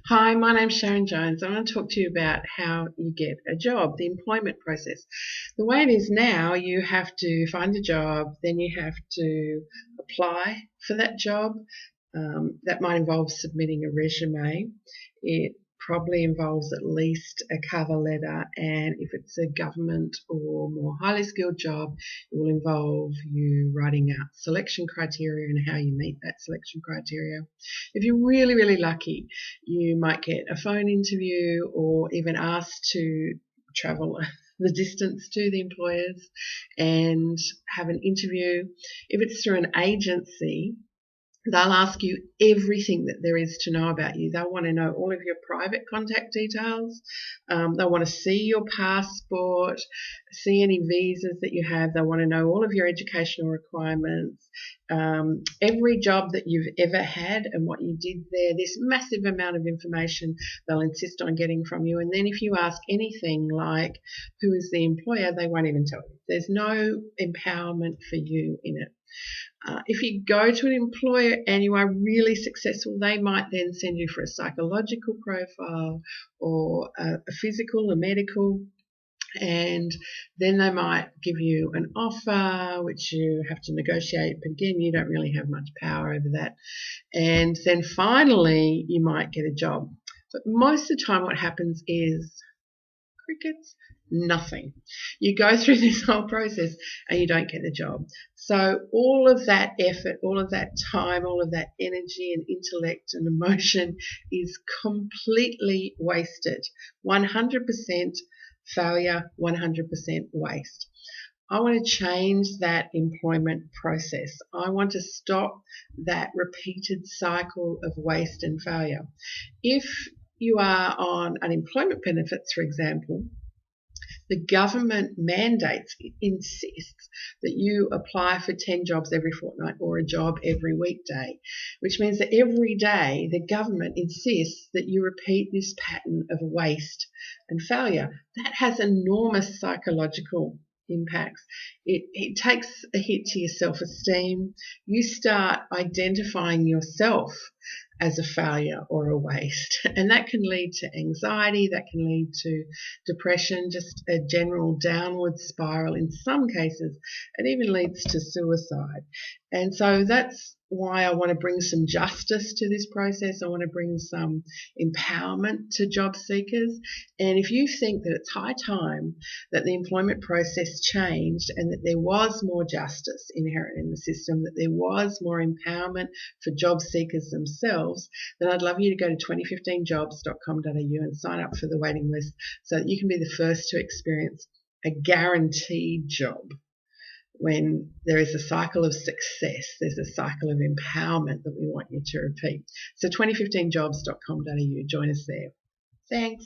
Hi, my name's Sharon Jones. I'm going to talk to you about how you get a job, the employment process. The way it is now, you have to find a job, then you have to apply for that job. That might involve submitting a resume. It probably involves at least a cover letter, and if it's a government or more highly skilled job, it will involve you writing out selection criteria and how you meet that selection criteria. If you're really, really lucky, you might get a phone interview or even asked to travel the distance to the employers and have an interview. If it's through an agency, they'll ask you everything that there is to know about you. They'll want to know all of your private contact details. They'll want to see your passport, see any visas that you have. They'll want to know all of your educational requirements, every job that you've ever had and what you did there. This massive amount of information they'll insist on getting from you. And then if you ask anything like, who is the employer, they won't even tell you. There's no empowerment for you in it. If you go to an employer and you are really successful, they might then send you for a psychological profile or a physical, a medical, and then they might give you an offer, which you have to negotiate. But again, you don't really have much power over that. And then finally, you might get a job. But most of the time, what happens is crickets, nothing. You go through this whole process and you don't get the job. So all of that effort, all of that time, all of that energy and intellect and emotion is completely wasted. 100% failure, 100% waste. I want to change that employment process. I want to stop that repeated cycle of waste and failure. If you are on unemployment benefits, for example, the government mandates, it insists that you apply for 10 jobs every fortnight or a job every weekday, which means that every day the government insists that you repeat this pattern of waste and failure. That has enormous psychological impacts. It takes a hit to your self-esteem. You start identifying yourself as a failure or a waste, and that can lead to anxiety, that can lead to depression, just a general downward spiral. In some cases it even leads to suicide. And so that's why I want to bring some justice to this process. I want to bring some empowerment to job seekers. And if you think that it's high time that the employment process changed and that there was more justice inherent in the system, that there was more empowerment for job seekers themselves, then I'd love you to go to 2015jobs.com.au and sign up for the waiting list so that you can be the first to experience a guaranteed job. When there is a cycle of success, there's a cycle of empowerment that we want you to repeat. So 2015jobs.com.au, join us there. Thanks.